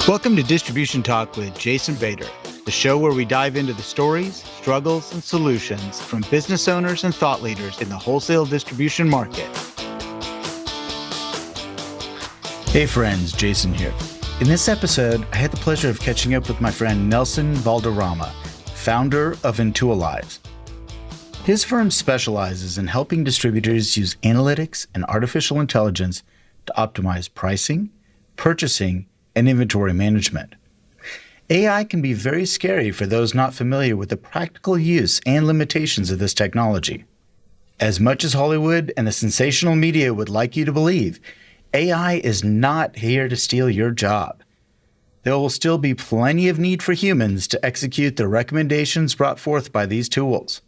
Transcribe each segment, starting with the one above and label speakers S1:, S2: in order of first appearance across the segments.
S1: Welcome to Distribution Talk with Jason Bader, the show where we dive into the stories, struggles, and solutions from business owners and thought leaders in the wholesale distribution market. Hey friends, Jason here. In this episode, I had the pleasure of catching up with my friend Nelson Valderrama, founder of Intuilize. His firm specializes in helping distributors use analytics and artificial intelligence to optimize pricing, purchasing, and inventory management. AI can be very scary for those not familiar with the practical use and limitations of this technology. As much as Hollywood and the sensational media would like you to believe, AI is not here to steal your job. There will still be plenty of need for humans to execute the recommendations brought forth by these tools.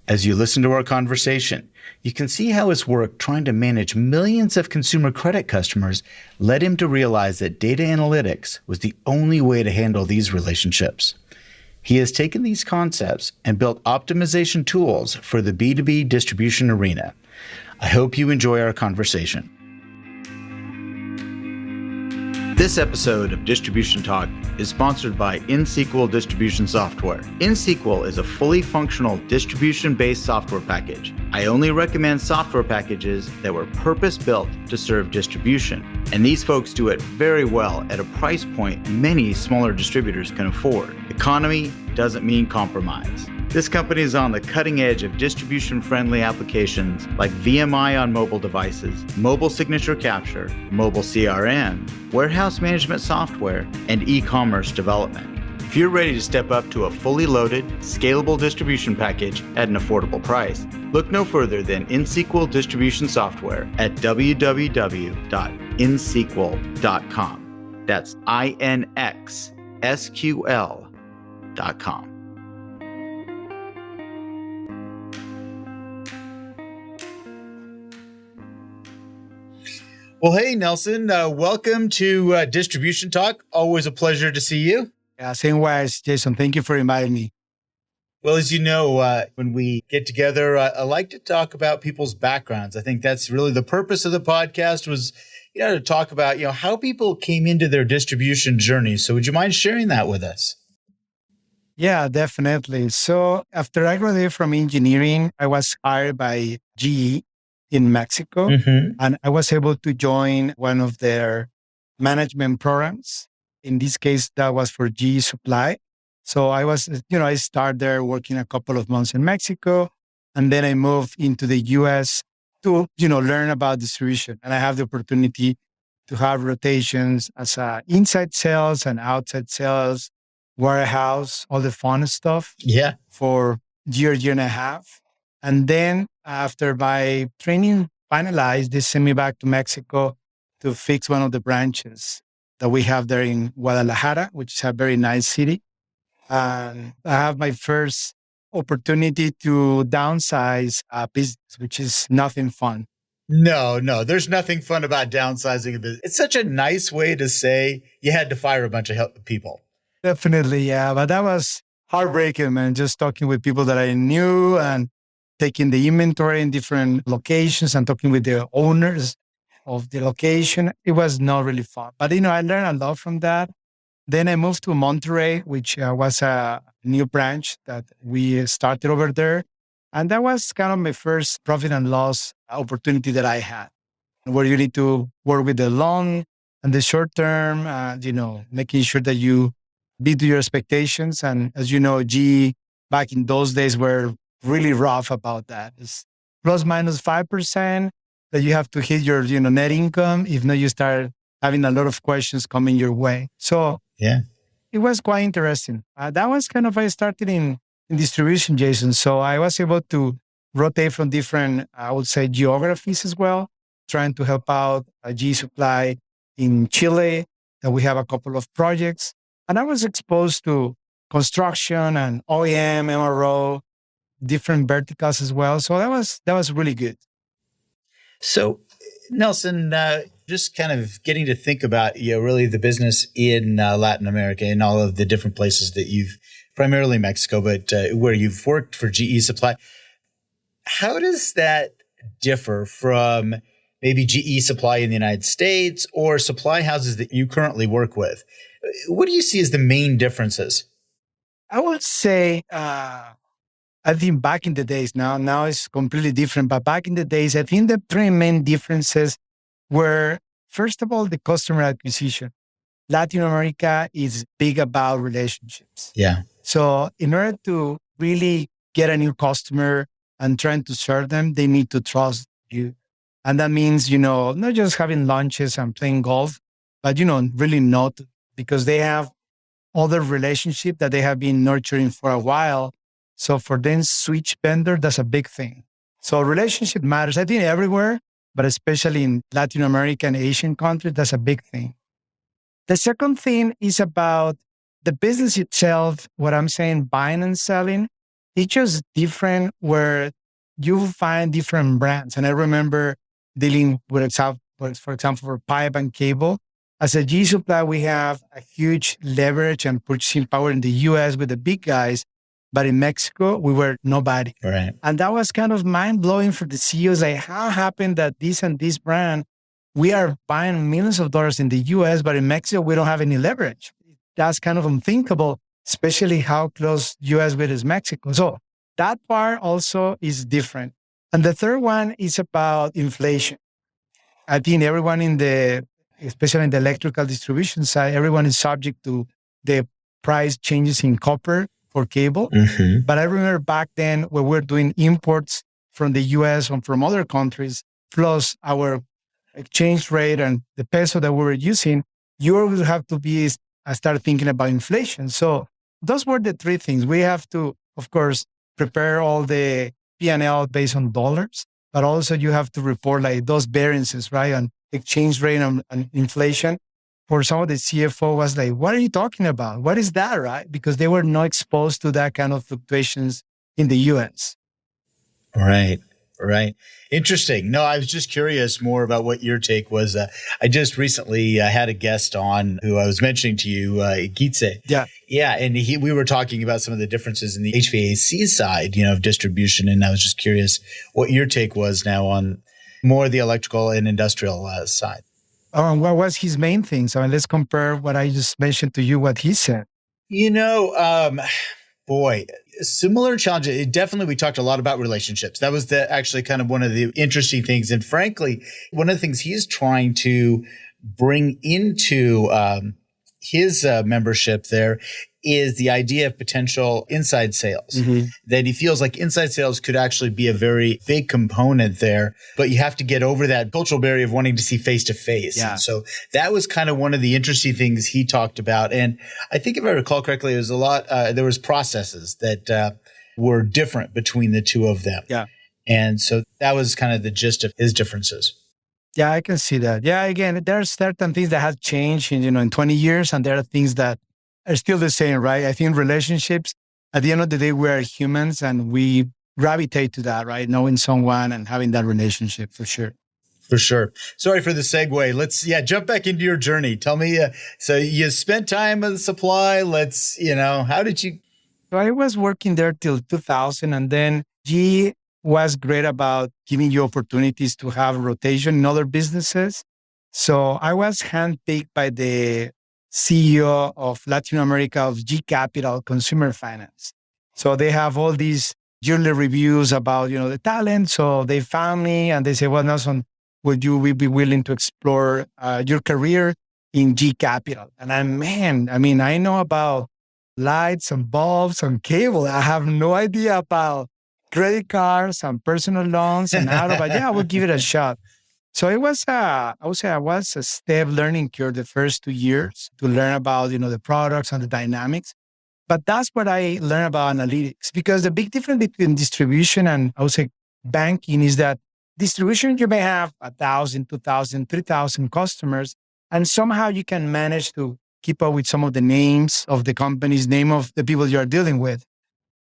S1: As you listen to our conversation, you can see how his work trying to manage millions of consumer credit customers led him to realize that data analytics was the only way to handle these relationships. He has taken these concepts and built optimization tools for the B2B distribution arena. I hope you enjoy our conversation. This episode of Distribution Talk is sponsored by InSQL Distribution Software. InSQL is a fully functional distribution-based software package. I only recommend software packages that were purpose-built to serve distribution, and these folks do it very well at a price point many smaller distributors can afford. Economy doesn't mean compromise. This company is on the cutting edge of distribution-friendly applications like VMI on mobile devices, mobile signature capture, mobile CRM, warehouse management software, and e-commerce development. If you're ready to step up to a fully loaded, scalable distribution package at an affordable price, look no further than InSQL Distribution Software at www.insql.com. That's INXSQL.com. Well, hey, Nelson, welcome to Distribution Talk. Always a pleasure to see you.
S2: Yeah, same way, Jason. Thank you for inviting me.
S1: Well, as you know, when we get together, I like to talk about people's backgrounds. I think that's really the purpose of the podcast was, to talk about, how people came into their distribution journey. So would you mind sharing that with us?
S2: Yeah, definitely. So after I graduated from engineering, I was hired by GE in Mexico, and I was able to join one of their management programs. In this case, that was for GE Supply. So I was, I started there working a couple of months in Mexico, and then I moved into the US to, learn about distribution. And I have the opportunity to have rotations as inside sales and outside sales, warehouse, all the fun stuff.
S1: Yeah.
S2: For year and a half. And then after my training finalized, they sent me back to Mexico to fix one of the branches that we have there in Guadalajara, which is a very nice city. And I have my first opportunity to downsize a business, which is nothing fun.
S1: No, there's nothing fun about downsizing a business. It's such a nice way to say you had to fire a bunch of people.
S2: Definitely, yeah. But that was heartbreaking, man. Just talking with people that I knew and taking the inventory in different locations and talking with the owners of the location. It was not really fun. But, I learned a lot from that. Then I moved to Monterrey, which was a new branch that we started over there. And that was kind of my first profit and loss opportunity that I had, where you need to work with the long and the short term, making sure that you beat your expectations. And as you know, GE back in those days were really rough about that. It's plus minus 5% that you have to hit your, net income. If not, you start having a lot of questions coming your way. So yeah, it was quite interesting. That was kind of, I started in distribution, Jason. So I was able to rotate from different, I would say, geographies as well, trying to help out GE Supply in Chile, that we have a couple of projects. And I was exposed to construction and OEM, MRO, different verticals as well. So that was really good. So
S1: Nelson, just kind of getting to think about, really the business in Latin America and all of the different places that you've, primarily Mexico, but where you've worked for GE Supply. How does that differ from maybe GE Supply in the United States or supply houses that you currently work with? What do you see as the main differences?
S2: I would say, I think back in the days, now it's completely different, but back in the days, I think the three main differences were, first of all, the customer acquisition. Latin America is big about relationships.
S1: Yeah.
S2: So in order to really get a new customer and trying to serve them, they need to trust you. And that means, not just having lunches and playing golf, but, really not, because they have other relationship that they have been nurturing for a while. So for them, switch vendor, that's a big thing. So relationship matters, I think, everywhere, but especially in Latin America and Asian countries, that's a big thing. The second thing is about the business itself. What I'm saying, buying and selling, it's just different where you find different brands. And I remember dealing with, for example, for pipe and cable. As a G supplier, we have a huge leverage and purchasing power in the US with the big guys. But in Mexico, we were nobody.
S1: Right.
S2: And that was kind of mind blowing for the CEOs. Like, how happened that this and this brand, we are buying millions of dollars in the US, but in Mexico, we don't have any leverage. That's kind of unthinkable, especially how close US with is Mexico. So that part also is different. And the third one is about inflation. I think everyone especially in the electrical distribution side, everyone is subject to the price changes in copper for cable.
S1: Mm-hmm.
S2: But I remember back then when we're doing imports from the US and from other countries, plus our exchange rate and the peso that we were using, you always have to start thinking about inflation. So those were the three things. We have to, of course, prepare all the P&L based on dollars, but also you have to report like those variances, right? On exchange rate and inflation. For some of the CFO was like, what are you talking about? What is that, right? Because they were not exposed to that kind of fluctuations in the US.
S1: Right. Right. Interesting. No, I was just curious more about what your take was. I just recently had a guest on who I was mentioning to you, Gitze.
S2: Yeah.
S1: Yeah. And we were talking about some of the differences in the HVAC side, of distribution. And I was just curious what your take was now on more the electrical and industrial side.
S2: What was his main thing? So let's compare what I just mentioned to you, what he said.
S1: Boy, similar challenge. Definitely, we talked a lot about relationships. That was actually kind of one of the interesting things. And frankly, one of the things he's trying to bring into his membership there is the idea of potential inside sales. Mm-hmm. That he feels like inside sales could actually be a very big component there, but you have to get over that cultural barrier of wanting to see face to face.
S2: Yeah.
S1: And so that was kind of one of the interesting things he talked about. And I think if I recall correctly, it was a lot, there was processes that were different between the two of them.
S2: Yeah.
S1: And so that was kind of the gist of his differences.
S2: Yeah, I can see that. Yeah, again, there are certain things that have changed in 20 years, and there are things that are still the same, right? I think relationships, at the end of the day, we are humans and we gravitate to that, right? Knowing someone and having that relationship for sure.
S1: For sure. Sorry for the segue. Let's jump back into your journey. Tell me, so you spent time at the supply. How did you?
S2: So I was working there till 2000, and then G was great about giving you opportunities to have rotation in other businesses. So I was handpicked by the CEO of Latin America of G Capital Consumer Finance. So they have all these yearly reviews about, the talent. So they found me and they say, well, Nelson, would you be willing to explore your career in G Capital? And I know about lights and bulbs and cable. I have no idea about credit cards and personal loans and but I would give it a shot. So it was, I would say I was a step learning curve the first 2 years to learn about, the products and the dynamics. But that's what I learned about analytics, because the big difference between distribution and I would say banking is that distribution, you may have 1,000, 2,000, 3,000 customers, and somehow you can manage to keep up with some of the names of the companies, name of the people you're dealing with.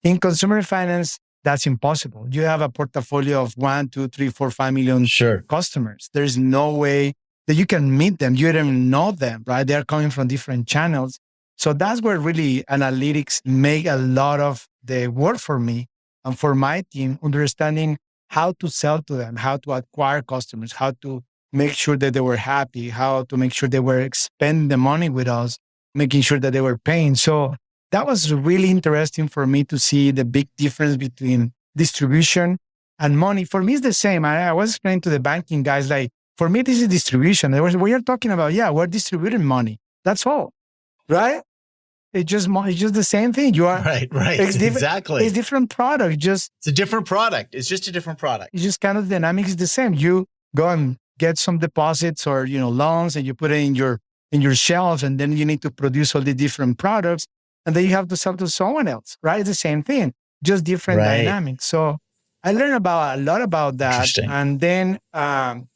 S2: In consumer finance, that's impossible. You have a portfolio of 1, 2, 3, 4, 5 million customers. There's no way that you can meet them. You don't even know them, right? They're coming from different channels. So that's where really analytics make a lot of the work for me and for my team, understanding how to sell to them, how to acquire customers, how to make sure that they were happy, how to make sure they were spending the money with us. making sure that they were paying. So that was really interesting for me to see the big difference between distribution and money. For me, it's the same. I was explaining to the banking guys, like, for me, this is distribution. We are talking about, we're distributing money. That's all, right? It's just the same thing. You are
S1: right.
S2: Exactly. It's different product.
S1: It's a different product. It's just a different product.
S2: It's just kind of the dynamic is the same. You go and get some deposits or loans, and you put it in your shelves, and then you need to produce all the different products, and then you have to sell to someone else. Right? It's the same thing, just different dynamics. So I learned a lot about that. And then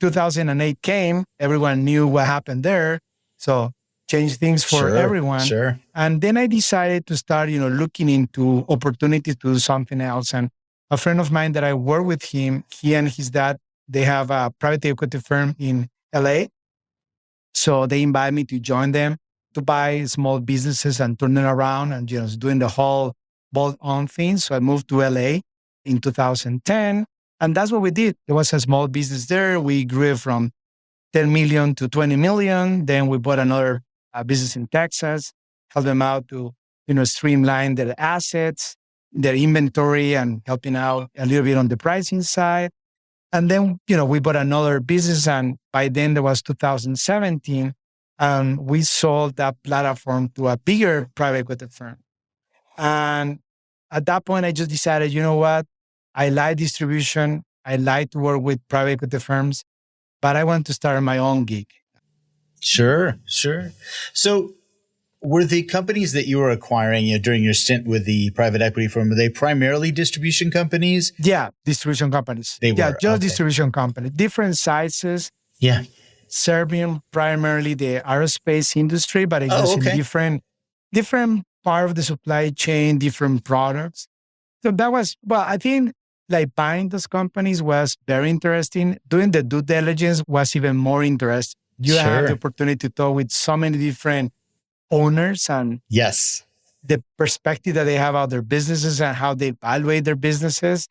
S2: 2008 came. Everyone knew what happened there. So changed things for everyone.
S1: Sure.
S2: And then I decided to start, looking into opportunities to do something else. And a friend of mine that I work with him, he and his dad, they have a private equity firm in LA. So they invited me to join them to buy small businesses and turn it around and, doing the whole bolt-on thing. So I moved to LA in 2010. And that's what we did. There was a small business there. We grew from 10 million to 20 million. Then we bought another business in Texas, help them out to, streamline their assets, their inventory, and helping out a little bit on the pricing side. And then, we bought another business. And by then there was 2017. And we sold that platform to a bigger private equity firm. And at that point, I just decided, you know what? I like distribution. I like to work with private equity firms, but I want to start my own gig.
S1: Sure. So were the companies that you were acquiring during your stint with the private equity firm, were they primarily distribution companies?
S2: Yeah, distribution companies.
S1: They were?
S2: Yeah, just distribution companies. Different sizes.
S1: Yeah.
S2: Serving primarily the aerospace industry, but in different part of the supply chain, different products. So that was, I think like buying those companies was very interesting. Doing the due diligence was even more interesting. You have the opportunity to talk with so many different owners and the perspective that they have of their businesses and how they evaluate their businesses.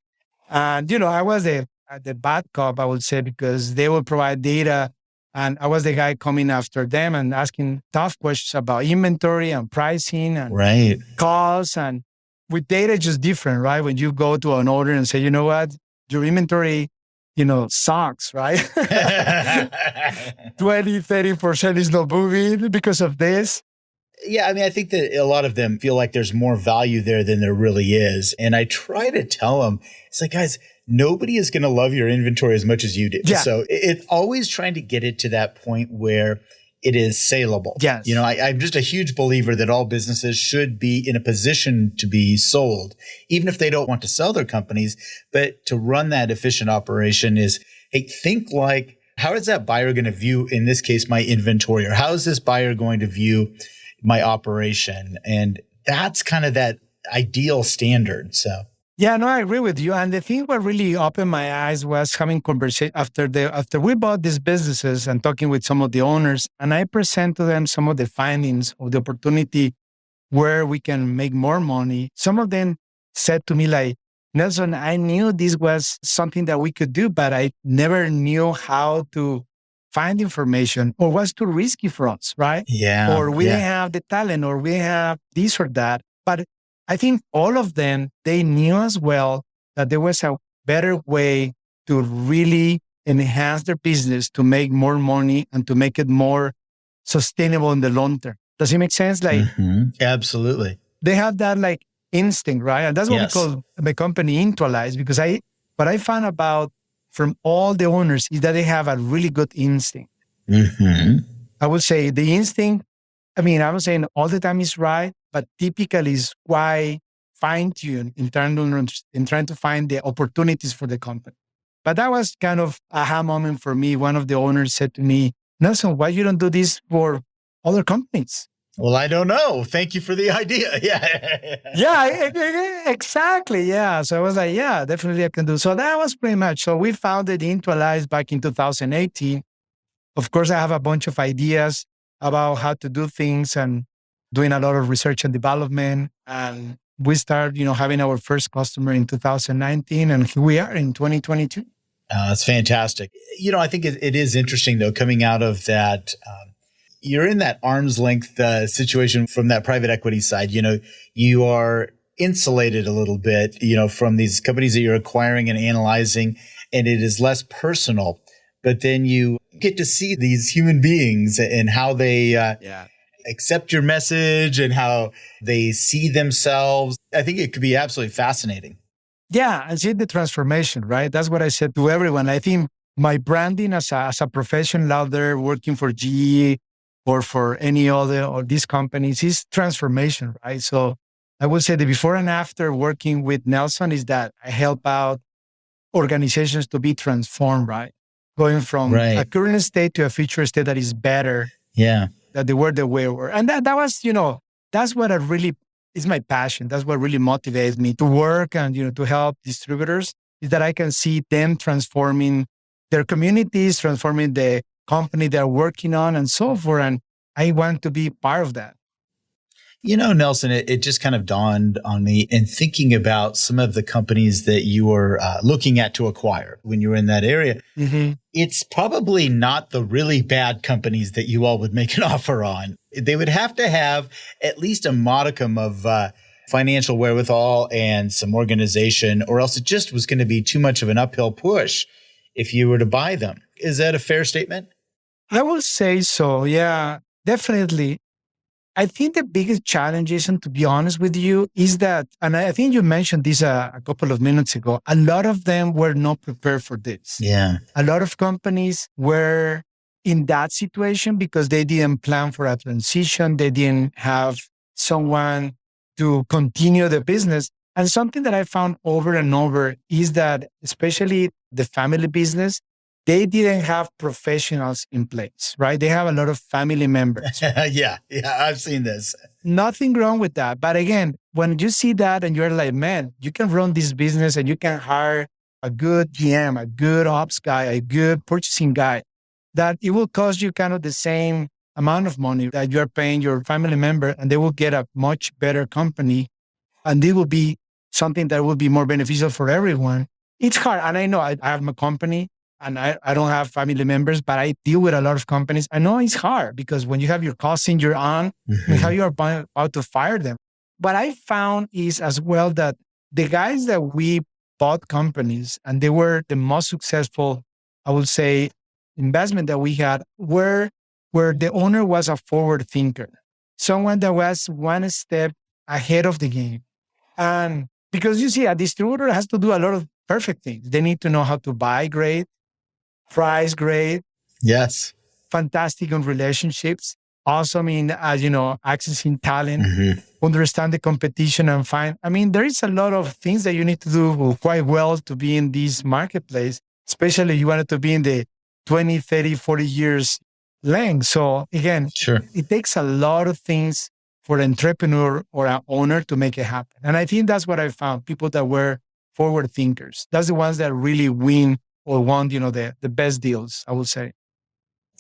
S2: And, I was the bad cop, I would say, because they would provide data and I was the guy coming after them and asking tough questions about inventory and pricing and costs. And with data, it's just different, right? When you go to an owner and say, you know what, your inventory, sucks, right? 20-30% is not moving because of this.
S1: Yeah, I mean, I think that a lot of them feel like there's more value there than there really is. And I try to tell them, it's like, guys, nobody is going to love your inventory as much as you do. Yeah. So it's always trying to get it to that point where it is saleable.
S2: Yes.
S1: I'm just a huge believer that all businesses should be in a position to be sold, even if they don't want to sell their companies. But to run that efficient operation is, hey, think like, how is that buyer going to view, in this case, my inventory? Or how is this buyer going to view my operation? And that's kind of that ideal standard. So.
S2: Yeah, no, I agree with you. And the thing what really opened my eyes was having conversation after we bought these businesses and talking with some of the owners, and I present to them some of the findings of the opportunity where we can make more money. Some of them said to me like, Nelson, I knew this was something that we could do, but I never knew how to find information or was too risky for us, right?
S1: Yeah.
S2: Or we didn't have the talent or we didn't have this or that. But I think all of them, they knew as well that there was a better way to really enhance their business, to make more money and to make it more sustainable in the long term. Does it make sense? Like,
S1: Absolutely.
S2: They have that like instinct, right? And that's what we call the company Intuilize, because what I found about from all the owners is that they have a really good instinct. I would say the instinct, I'm saying all the time is right, but typically is quite fine-tuned in trying to find the opportunities for the company. But that was kind of a aha moment for me. One of the owners said to me, Nelson, why you don't do this for other companies?
S1: Well, I don't know. Thank you for the idea.
S2: Yeah, exactly. Yeah. So I was like, yeah, definitely I can do. So that was pretty much. So we founded Intuilize back in 2018. Of course, I have a bunch of ideas about how to do things and doing a lot of research and development. And we started, having our first customer in 2019, and here we are in 2022.
S1: That's fantastic. I think it is interesting, though, coming out of that, you're in that arm's length situation from that private equity side. You are insulated a little bit, from these companies that you're acquiring and analyzing, and it is less personal. But then you get to see these human beings and how they accept your message and how they see themselves. I think it could be absolutely fascinating.
S2: Yeah, and see the transformation, right? That's what I said to everyone. I think my branding as a professional out there working for GE or for any other or these companies is transformation, right? So I would say the before and after working with Nelson is that I help out organizations to be transformed, right? Going from a current state to a future state that is better than they were the way we were. And that was, that's what I really is my passion. That's what really motivates me to work and, to help distributors is that I can see them transforming their communities, transforming the company they're working on and so forth. And I want to be part of that.
S1: Nelson, it just kind of dawned on me in thinking about some of the companies that you were looking at to acquire when you were in that area. Mm-hmm. It's probably not the really bad companies that you all would make an offer on. They would have to have at least a modicum of financial wherewithal and some organization, or else it just was going to be too much of an uphill push if you were to buy them. Is that a fair statement?
S2: I will say so. Yeah, definitely. I think the biggest challenge, Jason, to be honest with you, is that, and I think you mentioned this a couple of minutes ago, a lot of them were not prepared for this.
S1: Yeah.
S2: A lot of companies were in that situation because they didn't plan for a transition. They didn't have someone to continue the business. And something that I found over and over is that, especially the family business, they didn't have professionals in place, right? They have a lot of family members.
S1: Yeah, I've seen this.
S2: Nothing wrong with that. But again, when you see that and you're like, man, you can run this business and you can hire a good GM, a good ops guy, a good purchasing guy, that it will cost you kind of the same amount of money that you're paying your family member, and they will get a much better company. And it will be something that will be more beneficial for everyone. It's hard. And I know I have my company, and I don't have family members, but I deal with a lot of companies. I know it's hard because when you have your cousin, your aunt, and how you are about to fire them. What I found is as well that the guys that we bought companies and they were the most successful, I would say, investment that we had were where the owner was a forward thinker, someone that was one step ahead of the game. And because you see, a distributor has to do a lot of perfect things. They need to know how to buy great, price great.
S1: Yes.
S2: Fantastic on relationships. Awesome in, accessing talent, understand the competition and find. I mean, there is a lot of things that you need to do quite well to be in this marketplace, especially if you wanted to be in the 20, 30, 40 years length. So again, It takes a lot of things for an entrepreneur or an owner to make it happen. And I think that's what I found. People that were forward thinkers. That's the ones that really win or want, the best deals, I would say.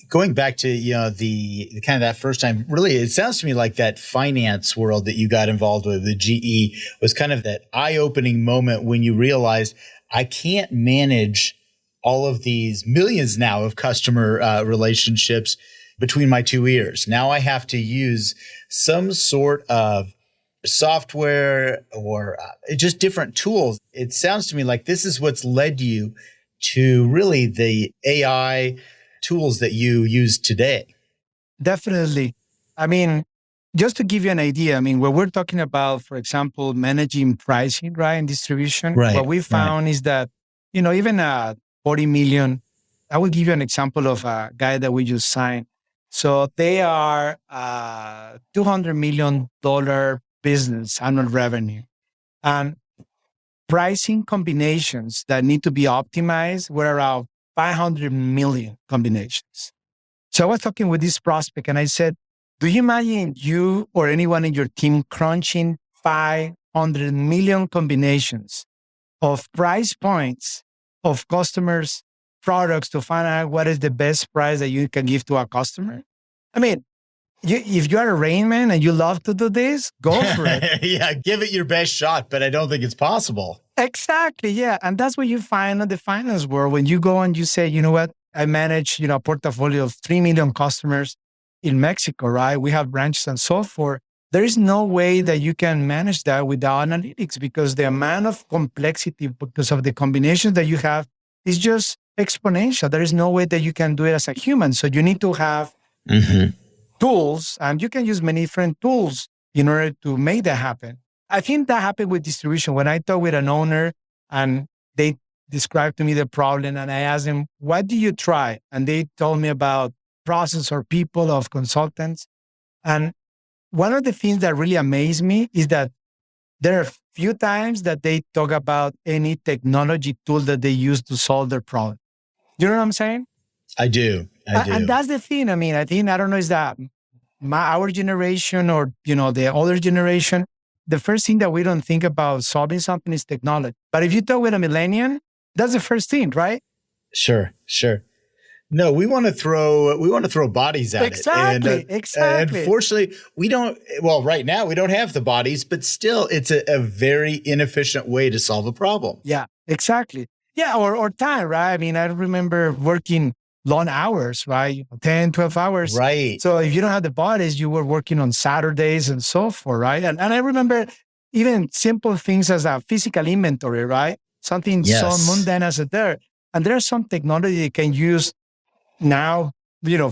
S1: Going back to, the kind of that first time, really, it sounds to me like that finance world that you got involved with, the GE, was kind of that eye-opening moment when you realized I can't manage all of these millions now of customer relationships between my two ears. Now I have to use some sort of software or just different tools. It sounds to me like this is what's led you to really the AI tools that you use today.
S2: Definitely. I mean, just to give you an idea, when we're talking about, for example, managing pricing, right, and distribution, what we found is that, even at 40 million, I will give you an example of a guy that we just signed. So they are a $200 million business annual revenue. And pricing combinations that need to be optimized were around 500 million combinations. So I was talking with this prospect and I said, do you imagine you or anyone in your team crunching 500 million combinations of price points of customers' products to find out what is the best price that you can give to a customer? I mean, if you are a Rain Man and you love to do this, go for it.
S1: Yeah, give it your best shot, but I don't think it's possible.
S2: Exactly, yeah. And that's what you find in the finance world when you go and you say, you know what, I manage, a portfolio of 3 million customers. in Mexico, right? We have branches and so forth. There is no way that you can manage that without analytics because the amount of complexity because of the combinations that you have is just exponential. There is no way that you can do it as a human. So you need to have tools, and you can use many different tools in order to make that happen. I think that happened with distribution. When I talked with an owner and they described to me the problem and I asked them, what do you try? And they told me about process or people of consultants. And one of the things that really amazed me is that there are few times that they talk about any technology tool that they use to solve their problem. You know what I'm saying?
S1: I do.
S2: And that's the thing. I mean, I don't know, is that our generation or, the older generation, the first thing that we don't think about solving something is technology. But if you talk with a millennial, that's the first thing, right?
S1: Sure. No, we want to throw bodies at
S2: it. Exactly.
S1: Unfortunately, we don't. Well, right now we don't have the bodies, but still, it's a very inefficient way to solve a problem.
S2: Yeah, exactly. Yeah, or time, right? I mean, I remember working long hours, right? 10, 12 hours.
S1: Right.
S2: So if you don't have the bodies, you were working on Saturdays and so forth, right? And I remember even simple things as a physical inventory, right? Something so mundane as a there. And there's some technology you can use now,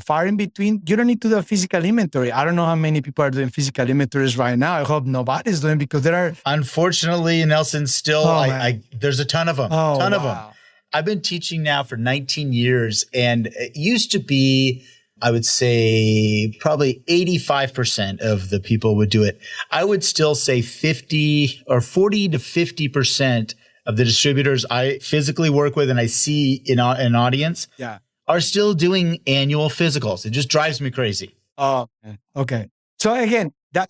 S2: far in between. You don't need to do a physical inventory. I don't know how many people are doing physical inventories right now. I hope nobody's doing, because there are.
S1: Unfortunately, Nelson, still, there's a ton of them. Ton of them. I've been teaching now for 19 years, and it used to be, I would say, probably 85% of the people would do it. I would still say 40 to 50% of the distributors I physically work with and I see in an audience are still doing annual physicals. It just drives me crazy.
S2: Oh, okay. So again, that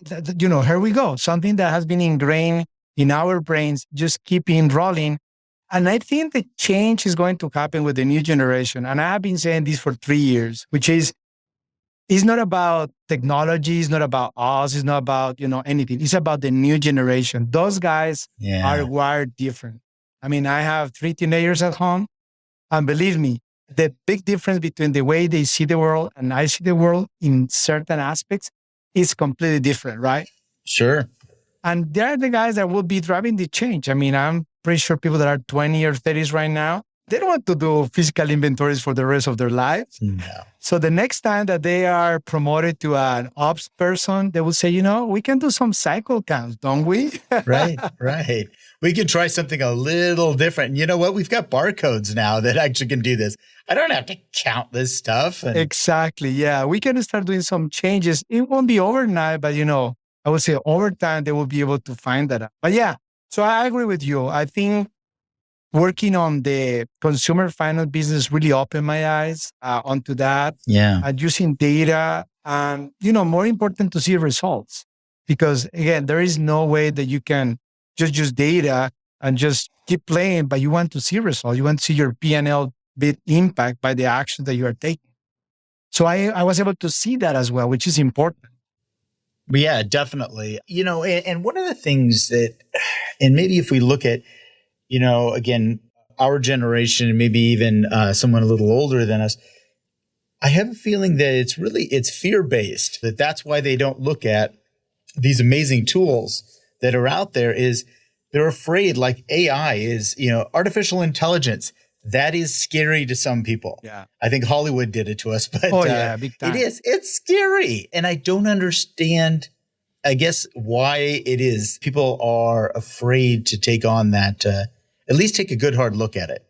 S2: here we go. Something that has been ingrained in our brains, just keeping rolling. And I think the change is going to happen with the new generation. And I have been saying this for 3 years, which is, it's not about technology. It's not about us. It's not about, anything. It's about the new generation. Those guys are wired different. I mean, I have 3 teenagers at home. And believe me, the big difference between the way they see the world and I see the world in certain aspects is completely different, right?
S1: Sure.
S2: And they're the guys that will be driving the change. I mean, I'm pretty sure people that are 20 or 30s right now, they don't want to do physical inventories for the rest of their lives.
S1: No.
S2: So the next time that they are promoted to an ops person, they will say, we can do some cycle counts, don't we?
S1: Right. We can try something a little different. And you know what? We've got barcodes now that actually can do this. I don't have to count this stuff.
S2: Exactly. Yeah. We can start doing some changes. It won't be overnight, but I would say over time, they will be able to find that out. But yeah, so I agree with you. I think working on the consumer finance business really opened my eyes onto that.
S1: Yeah.
S2: Using data and, more important to see results. Because again, there is no way that you can just use data and just keep playing, but you want to see results. You want to see your P&L bit impact by the action that you are taking. So I was able to see that as well, which is important.
S1: Yeah, definitely. And one of the things that, and maybe if we look at, again, our generation, maybe even someone a little older than us, I have a feeling that it's fear-based, that's why they don't look at these amazing tools that are out there. Is they're afraid, like AI is, artificial intelligence. That is scary to some people.
S2: Yeah.
S1: I think Hollywood did it to us, but
S2: big time.
S1: It is. It's scary. And I don't understand, I guess, why it is people are afraid to take on that, at least take a good hard look at it.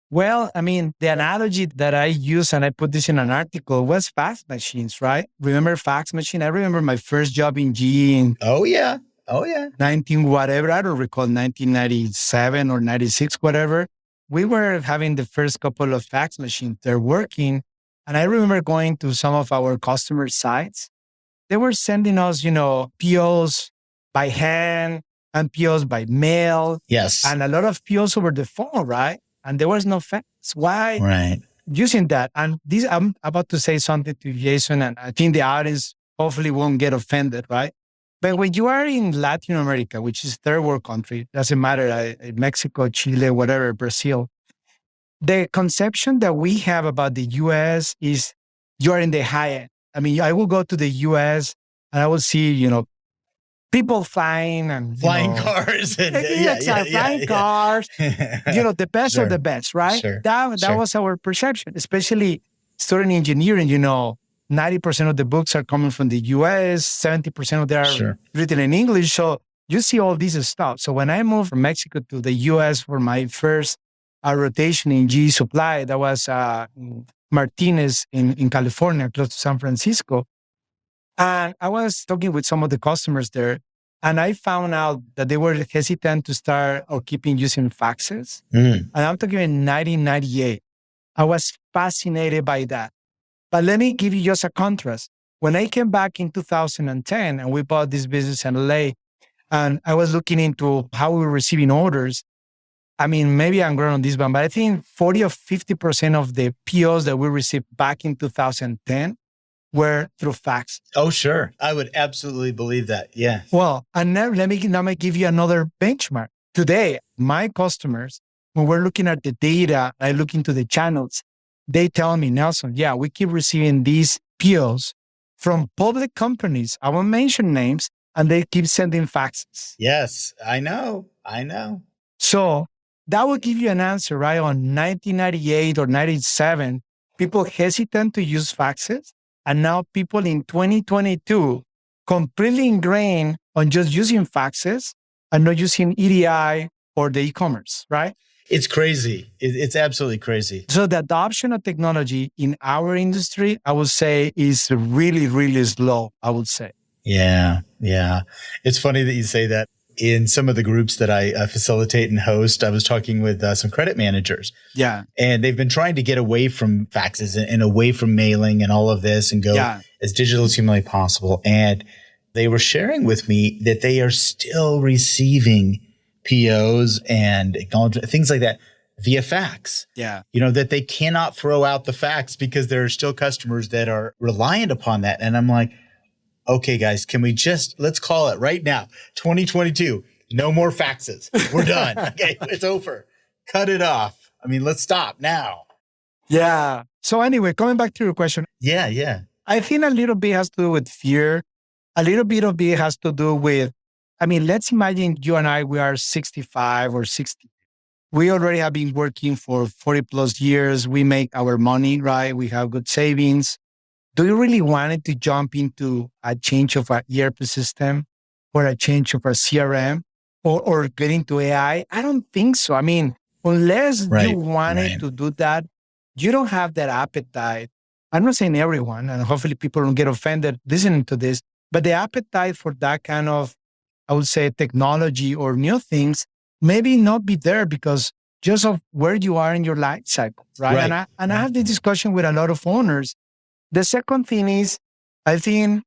S2: Well, I mean, the analogy that I use, and I put this in an article, was fax machines, right? Remember fax machine? I remember my first job in GE in 19 whatever. I don't recall, 1997 or 96, whatever. We were having the first couple of fax machines. They're working. And I remember going to some of our customer sites. They were sending us, POs by hand and POs by mail.
S1: Yes.
S2: And a lot of POs over the phone, right? And there was no fax. Why?
S1: Right.
S2: Using that. And this, I'm about to say something to Jason, and I think the audience hopefully won't get offended, right? But when you are in Latin America, which is third world country, doesn't matter, Mexico, Chile, whatever, Brazil, the conception that we have about the US is you are in the high end. I mean, I will go to the US and I will see, people flying and
S1: Flying cars and
S2: flying cars. The best of
S1: Sure.
S2: the best, right?
S1: Sure.
S2: That
S1: Sure.
S2: was our perception, especially studying engineering. 90% of the books are coming from the US, 70% of them are
S1: Sure.
S2: written in English. So you see all this stuff. So when I moved from Mexico to the US for my first rotation in GE Supply, that was Martinez in California, close to San Francisco. And I was talking with some of the customers there, and I found out that they were hesitant to start or keeping using faxes. And I'm talking in 1998. I was fascinated by that. But let me give you just a contrast. When I came back in 2010 and we bought this business in LA, and I was looking into how we were receiving orders. I mean, maybe I'm growing on this one, but I think 40 or 50% of the POs that we received back in 2010 were through fax.
S1: Oh, sure. I would absolutely believe that. Yeah.
S2: Well, and now let me give you another benchmark. Today, my customers, when we're looking at the data, I look into the channels, they tell me, Nelson, yeah, we keep receiving these POs from public companies. I won't mention names, and they keep sending faxes.
S1: Yes, I know.
S2: So that will give you an answer, right? On 1998 or 97, people hesitant to use faxes. And now people in 2022 completely ingrained on just using faxes and not using EDI or the e-commerce, right?
S1: It's crazy. It's absolutely crazy.
S2: So the adoption of technology in our industry, I would say, is really, really slow, I would say.
S1: Yeah. It's funny that you say that. In some of the groups that I facilitate and host, I was talking with some credit managers.
S2: Yeah.
S1: And they've been trying to get away from faxes and away from mailing and all of this and go as digital as humanly possible. And they were sharing with me that they are still receiving POs and acknowledgement, things like that via fax.
S2: Yeah.
S1: That they cannot throw out the fax because there are still customers that are reliant upon that. And I'm like, okay, guys, can we let's call it right now, 2022, no more faxes. We're done. Okay, it's over. Cut it off. I mean, let's stop now.
S2: Yeah. So anyway, coming back to your question.
S1: Yeah.
S2: I think a little bit has to do with fear. A little bit of it has to do with, let's imagine you and I, we are 65 or 60. We already have been working for 40 plus years. We make our money, right? We have good savings. Do you really want to jump into a change of our ERP system or a change of our CRM or get into AI? I don't think so. Unless you wanted to do that, you don't have that appetite. I'm not saying everyone, and hopefully people don't get offended listening to this, but the appetite for that kind of, I would say, technology or new things maybe not be there because just of where you are in your life cycle, right? And I have this discussion with a lot of owners. The second thing is, I think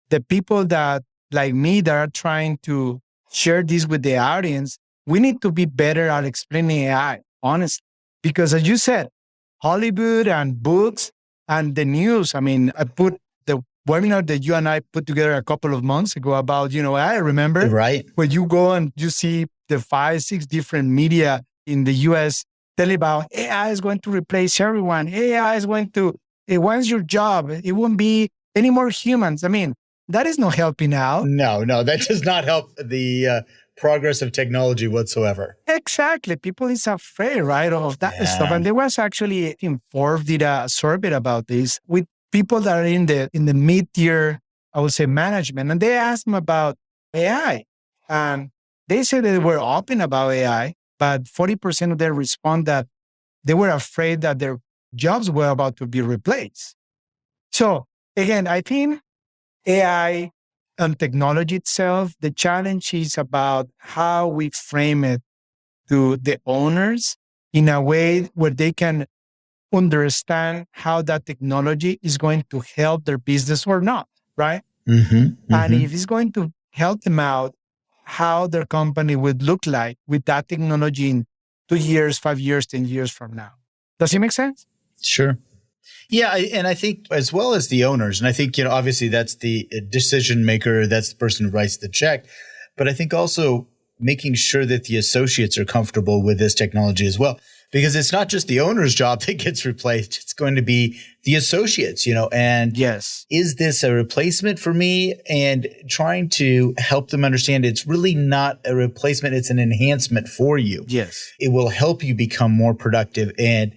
S2: the people that, like me, that are trying to share this with the audience, we need to be better at explaining AI, honestly. Because as you said, Hollywood and books and the news, I put the webinar that you and I put together a couple of months ago about, I remember when you go and you see the 5-6 different media in the US telling about AI is going to replace everyone. AI is going to, it wants your job. It won't be any more humans. That is not helping out.
S1: No, that does not help the progress of technology whatsoever.
S2: Exactly. People is afraid, right, of that stuff. And there was actually, Forbes did a survey about this with people that are in the mid-tier, I would say, management. And they asked them about AI. And they said they were open about AI, but 40% of them respond that they were afraid that their jobs were about to be replaced. So again, I think AI and technology itself, the challenge is about how we frame it to the owners in a way where they can understand how that technology is going to help their business or not, right? And if it's going to help them out, how their company would look like with that technology in 2 years, 5 years, 10 years from now. Does it make sense?
S1: Sure. Yeah. And I think as well as the owners, and I think, obviously that's the decision maker, that's the person who writes the check. But I think also making sure that the associates are comfortable with this technology as well. because it's not just the owner's job that gets replaced. It's going to be the associates, and
S2: Yes.
S1: is this a replacement for me? And trying to help them understand it's really not a replacement. It's an enhancement for you.
S2: Yes.
S1: It will help you become more productive. And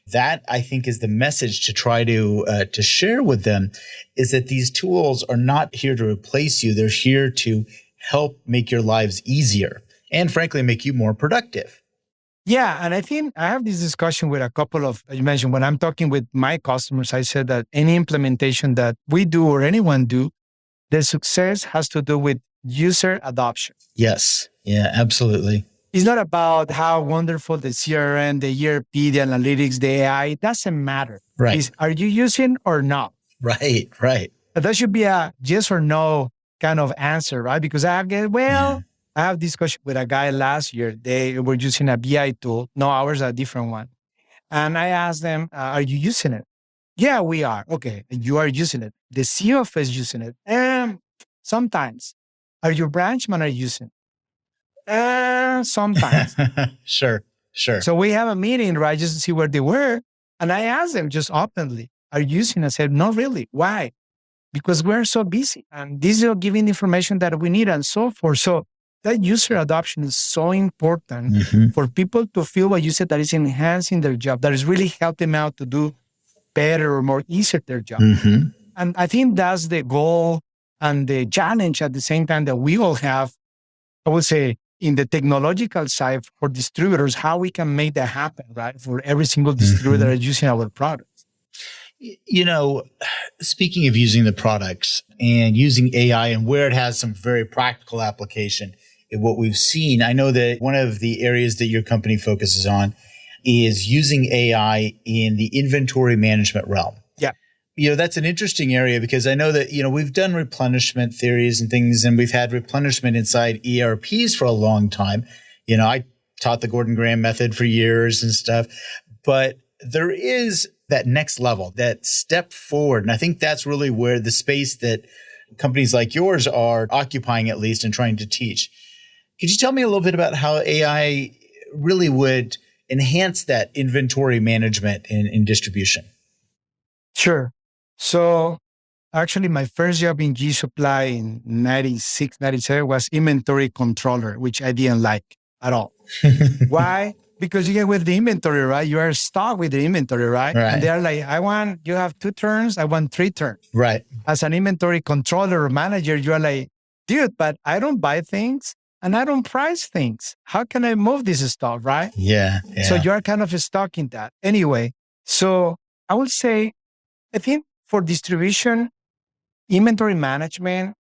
S1: that, I think, is the message to try to share with them, is that these tools are not here to replace you. They're here to help make your lives easier and, frankly, make you more productive.
S2: Yeah. And I think I have this discussion with a couple of, you mentioned, when I'm talking with my customers, I said that any implementation that we do or anyone do, the success has to do with user adoption.
S1: Yes. Yeah, absolutely.
S2: It's not about how wonderful the CRM, the ERP, the analytics, the AI, it doesn't matter.
S1: Right.
S2: It's, are you using or not?
S1: Right.
S2: But that should be a yes or no kind of answer, right? Because I have discussion with a guy last year. They were using a BI tool. No, ours a different one. And I asked them, are you using it? Yeah, we are. Okay, you are using it. The CEO is using it. Sometimes. Are your branch manager using it? Sometimes.
S1: Sure.
S2: So we have a meeting, right, just to see where they were. And I asked them just openly, are you using it? I said, not really. Why? Because we're so busy. And these are giving information that we need and so forth. So that user adoption is so important for people to feel what you said, that is enhancing their job, that is really helping them out to do better or more easier their job. And I think that's the goal and the challenge at the same time that we all have, I would say, in the technological side for distributors, how we can make that happen, right? For every single distributor that is using our products.
S1: Speaking of using the products and using AI and where it has some very practical application, what we've seen, I know that one of the areas that your company focuses on is using AI in the inventory management realm.
S2: Yeah.
S1: That's an interesting area because I know that, we've done replenishment theories and things, and we've had replenishment inside ERPs for a long time. I taught the Gordon Graham method for years and stuff, but there is that next level, that step forward. And I think that's really where the space that companies like yours are occupying, at least, and trying to teach. Could you tell me a little bit about how AI really would enhance that inventory management in distribution?
S2: Sure. So actually, my first job in G Supply in 96, 97 was inventory controller, which I didn't like at all. Why? Because you get with the inventory, right? You are stuck with the inventory, right? And they're like, you have 2 turns, I want 3 turns.
S1: Right.
S2: As an inventory controller or manager, you are like, dude, but I don't buy things and I don't price things. How can I move this stuff, right?
S1: Yeah.
S2: So you're kind of stuck in that. Anyway, so I would say, I think for distribution, inventory management,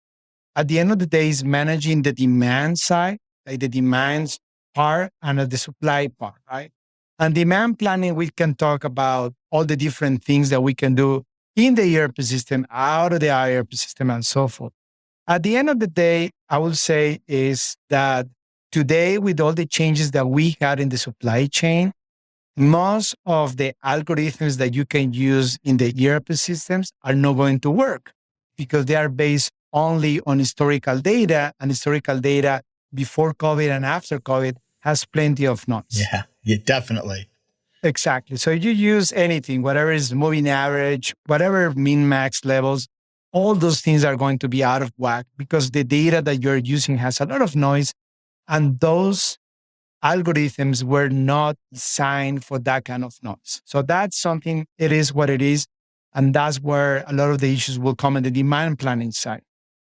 S2: at the end of the day, is managing the demand side, like the demands part and the supply part, right? And demand planning, we can talk about all the different things that we can do in the ERP system, out of the ERP system, and so forth. At the end of the day, I would say is that today, with all the changes that we had in the supply chain, most of the algorithms that you can use in the ERP systems are not going to work because they are based only on historical data, and historical data before COVID and after COVID has plenty of noise.
S1: Yeah, definitely.
S2: Exactly. So you use anything, whatever is moving average, whatever min-max levels, all those things are going to be out of whack because the data that you're using has a lot of noise, and those algorithms were not designed for that kind of noise. So that's something, it is what it is. And that's where a lot of the issues will come in the demand planning side.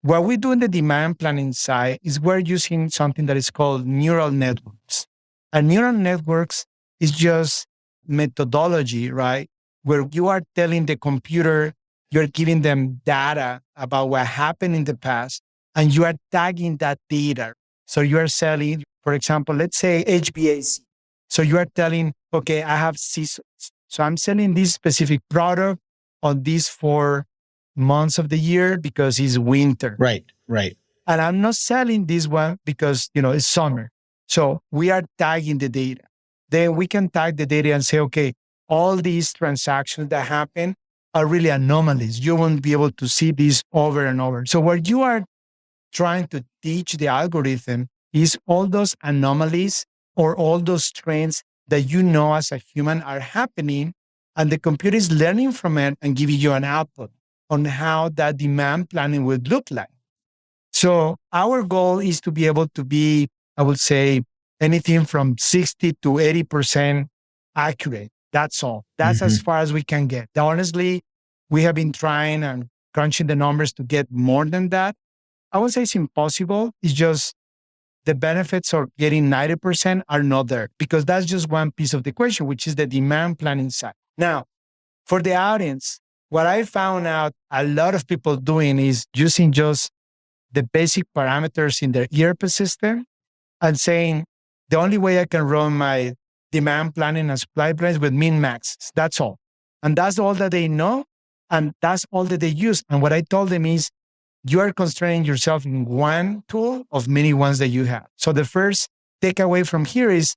S2: What we do in the demand planning side is we're using something that is called neural networks. And neural networks is just methodology, right? Where you are telling the computer, you're giving them data about what happened in the past, and you are tagging that data. So you are selling, for example, let's say HVAC. So you are telling, okay, I have seasons. So I'm selling this specific product on these 4 months of the year because it's winter.
S1: Right.
S2: And I'm not selling this one because, it's summer. So we are tagging the data. Then we can tag the data and say, okay, all these transactions that happen are really anomalies. You won't be able to see these over and over. So what you are trying to teach the algorithm is all those anomalies or all those trends that you know as a human are happening, and the computer is learning from it and giving you an output on how that demand planning would look like. So our goal is to be able to be, I would say, anything from 60 to 80% accurate. That's all. That's as far as we can get. Honestly, we have been trying and crunching the numbers to get more than that. I would say it's impossible. It's just the benefits of getting 90% are not there, because that's just one piece of the equation, which is the demand planning side. Now, for the audience, what I found out a lot of people doing is using just the basic parameters in their ERP system and saying, the only way I can run my demand planning and supply plans with min maxes. That's all. And that's all that they know. And that's all that they use. And what I told them is, you are constraining yourself in one tool of many ones that you have. So the first takeaway from here is,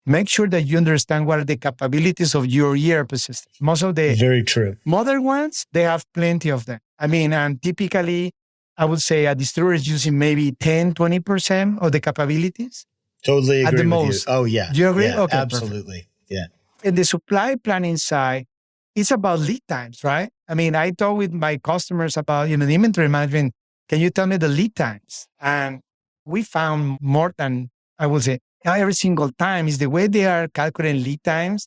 S2: make sure that you understand what are the capabilities of your ERP system. Most of the
S1: Very true.
S2: modern ones, they have plenty of them. I mean, and typically, I would say a distributor is using maybe 10, 20% of the capabilities.
S1: Totally agree
S2: at the
S1: with
S2: most.
S1: you. Oh, yeah.
S2: Do you agree?
S1: Yeah,
S2: Okay,
S1: absolutely.
S2: perfect.
S1: Yeah.
S2: In the supply planning side, it's about lead times, right? I mean, I talk with my customers about, the inventory management. Can you tell me the lead times? And we found more than, I would say, every single time is the way they are calculating lead times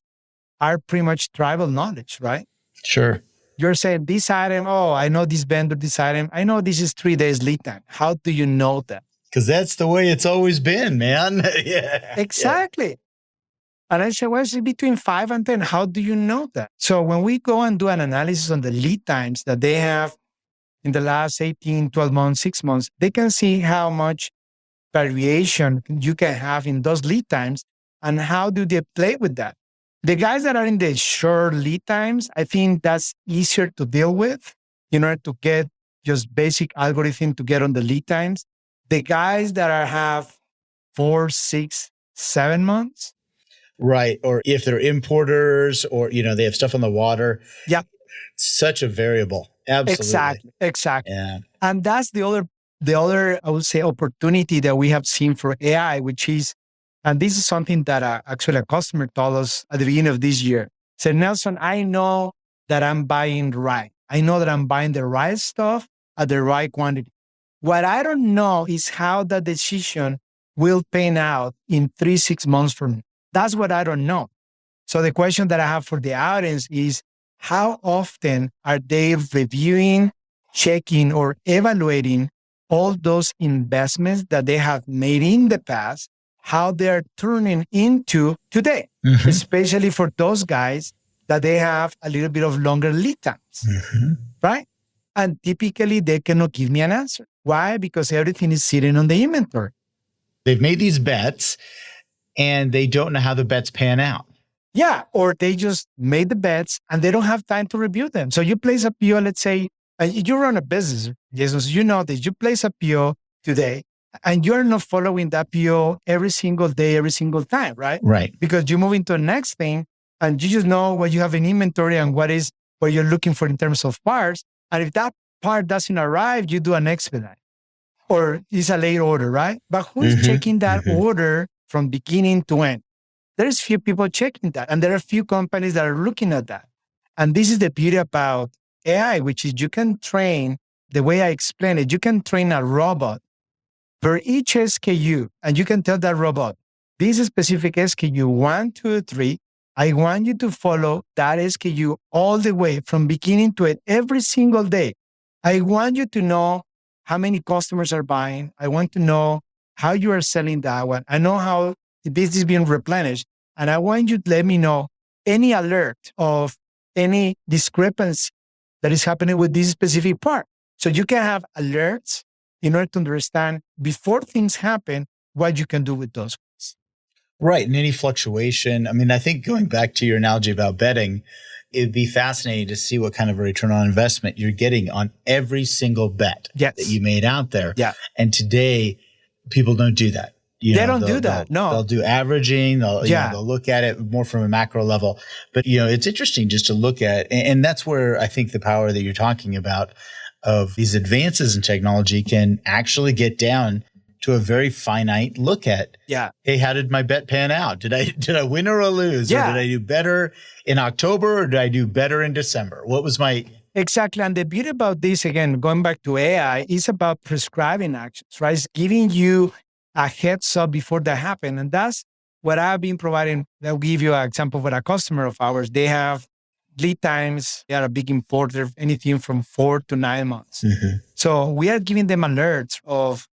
S2: are pretty much tribal knowledge, right?
S1: Sure.
S2: You're saying this item, oh, I know this vendor, this item. I know this is 3 days lead time. How do you know that?
S1: Because that's the way it's always been, man. Yeah.
S2: Exactly. And I said, well, it's between 5 and 10. How do you know that? So when we go and do an analysis on the lead times that they have in the last 18, 12 months, 6 months, they can see how much variation you can have in those lead times and how do they play with that. The guys that are in the short lead times, I think that's easier to deal with in order to get just basic algorithm to get on the lead times. The guys that have 4, 6, 7 months.
S1: Right. Or if they're importers or, they have stuff on the water.
S2: Yeah.
S1: Such a variable. Absolutely.
S2: Exactly.
S1: Yeah.
S2: And that's the other, I would say, opportunity that we have seen for AI, which is, and this is something that actually a customer told us at the beginning of this year. Said, Nelson, I know that I'm buying right. I know that I'm buying the right stuff at the right quantity. What I don't know is how that decision will pan out in 3, 6 months from now. That's what I don't know. So the question that I have for the audience is, how often are they reviewing, checking, or evaluating all those investments that they have made in the past, how they're turning into today, especially for those guys that they have a little bit of longer lead times, right? And typically they cannot give me an answer. Why? Because everything is sitting on the inventory.
S1: They've made these bets and they don't know how the bets pan out.
S2: Yeah, or they just made the bets and they don't have time to review them. So you place a PO, let's say, you run a business, Jason, so you know that you place a PO today and you're not following that PO every single day, every single time, right?
S1: Right.
S2: Because you move into the next thing and you just know what you have in inventory and what you're looking for in terms of parts. And if that part doesn't arrive, you do an expedite or it's a late order, right? But who is checking that order from beginning to end? There's few people checking that. And there are few companies that are looking at that. And this is the beauty about AI, which is you can train, the way I explain it, you can train a robot for each SKU. And you can tell that robot, this specific SKU 1, 2, 3, I want you to follow that SKU all the way from beginning to end every single day. I want you to know how many customers are buying. I want to know how you are selling that one. I know how this is being replenished. And I want you to let me know any alert of any discrepancy that is happening with this specific part. So you can have alerts in order to understand before things happen, what you can do with those ones.
S1: Right. And any fluctuation. I mean, I think going back to your analogy about betting, it'd be fascinating to see what kind of a return on investment you're getting on every single bet that you made out there.
S2: Yeah.
S1: And today, people don't do that.
S2: They don't do that. No,
S1: they'll do averaging. They'll look at it more from a macro level. But it's interesting just to look at, and that's where I think the power that you're talking about of these advances in technology can actually get down to a very finite look at, hey, how did my bet pan out? Did I win or lose? Or did I do better in October or did I do better in December? What was my...
S2: Exactly. And the beauty about this, again, going back to AI, is about prescribing actions, right? It's giving you a heads up before that happen. And that's what I've been providing. I'll give you an example with a customer of ours. They have lead times. They are a big importer, anything from 4 to 9 months. Mm-hmm. So we are giving them alerts of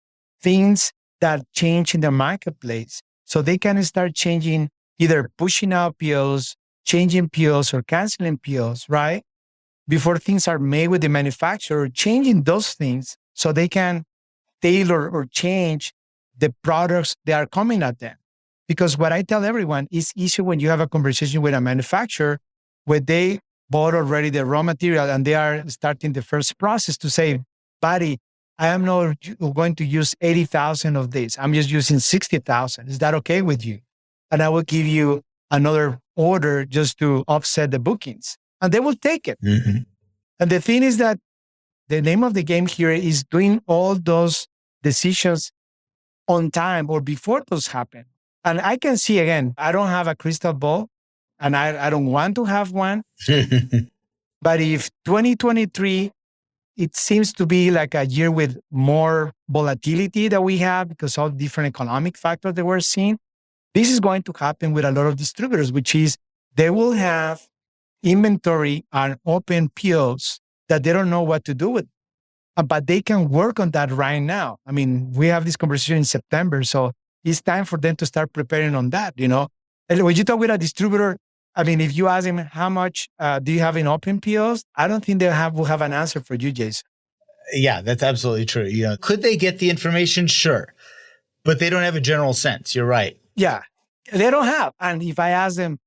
S2: things that change in the marketplace. So they can start changing, either pushing out POs, changing POs, or canceling POs, right? Before things are made with the manufacturer, changing those things so they can tailor or change the products that are coming at them. Because what I tell everyone is easier when you have a conversation with a manufacturer where they bought already the raw material and they are starting the first process to say, buddy, I am not going to use 80,000 of this. I'm just using 60,000. Is that okay with you? And I will give you another order just to offset the bookings. And they will take it. Mm-hmm. And the thing is that the name of the game here is doing all those decisions on time or before those happen. And I can see, again, I don't have a crystal ball and I don't want to have one. But if 2023, it seems to be like a year with more volatility that we have because of different economic factors that we're seeing, this is going to happen with a lot of distributors, which is they will have inventory and open POs that they don't know what to do with. But they can work on that right now. I mean, we have this conversation in September, so it's time for them to start preparing on that, you know? And when you talk with a distributor, I mean, if you ask them, how much do you have in open POs? I don't think will have an answer for you, Jason.
S1: Yeah, that's absolutely true. You know, could they get the information? Sure. But they don't have a general sense. You're right.
S2: Yeah, they don't have. And if I ask them,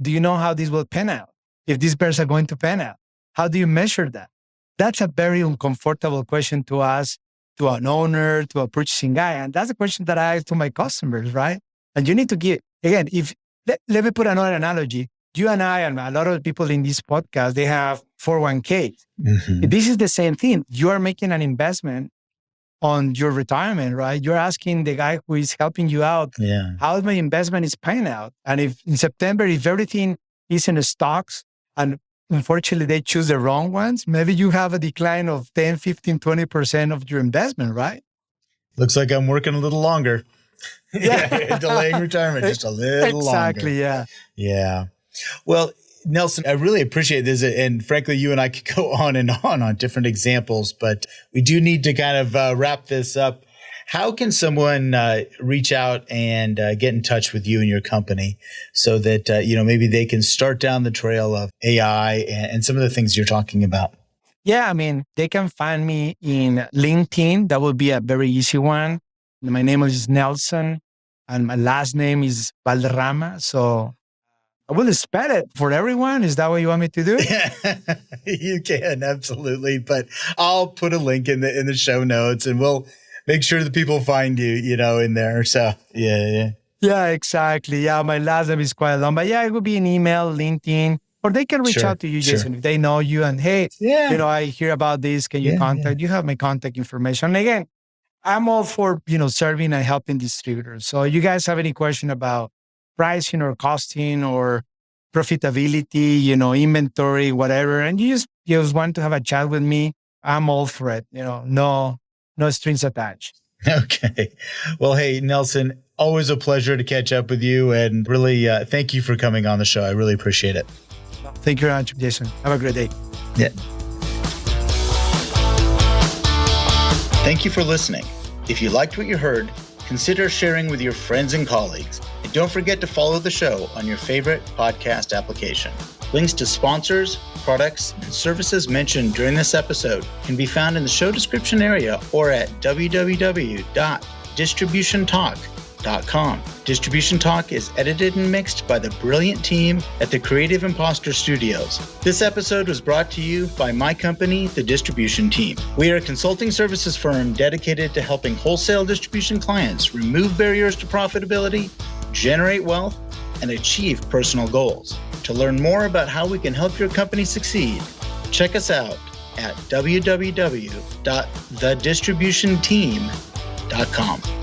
S2: do you know how this will pan out? If these bears are going to pan out, how do you measure that? That's a very uncomfortable question to ask to an owner, to a purchasing guy. And that's a question that I ask to my customers, right? And you need to give, again, let me put another analogy. You and I and a lot of people in this podcast, they have 401ks. Mm-hmm. This is the same thing. You are making an investment on your retirement, right? You're asking the guy who is helping you out, how my investment is paying out. And if in September, if everything is in the stocks and unfortunately they choose the wrong ones, maybe you have a decline of 10, 15, 20% of your investment, right?
S1: Looks like I'm working a little longer. Delaying retirement just a little longer.
S2: Exactly, yeah.
S1: Yeah. Well, Nelson, I really appreciate this. And frankly, you and I could go on and on different examples, but we do need to kind of wrap this up. How can someone reach out and get in touch with you and your company so that, maybe they can start down the trail of AI and some of the things you're talking about?
S2: Yeah, I mean, they can find me in LinkedIn. That would be a very easy one. My name is Nelson and my last name is Valderrama. So I will spell it for everyone. Is that what you want me to do?
S1: You can, absolutely. But I'll put a link in the show notes and we'll make sure that people find you, in there. So, yeah.
S2: Yeah, exactly. Yeah, my last name is quite long. But yeah, it would be an email, LinkedIn, or they can reach out to you, Jason, if they know you and, hey, I hear about this. Can you contact? You have my contact information. And again, I'm all for, serving and helping distributors. So you guys have any question about pricing or costing or profitability, inventory, whatever, and you just want to have a chat with me, I'm all for it. No strings attached.
S1: Okay. Well, hey, Nelson, always a pleasure to catch up with you and really thank you for coming on the show. I really appreciate it.
S2: Thank you very much, Jason. Have a great day.
S1: Yeah. Thank you for listening. If you liked what you heard, consider sharing with your friends and colleagues. And don't forget to follow the show on your favorite podcast application. Links to sponsors, products, and services mentioned during this episode can be found in the show description area or at www.distributiontalk.com. Distribution Talk is edited and mixed by the brilliant team at the Creative Imposter Studios. This episode was brought to you by my company, The Distribution Team. We are a consulting services firm dedicated to helping wholesale distribution clients remove barriers to profitability, generate wealth, and achieve personal goals. To learn more about how we can help your company succeed, check us out at www.thedistributionteam.com. intuilize.com.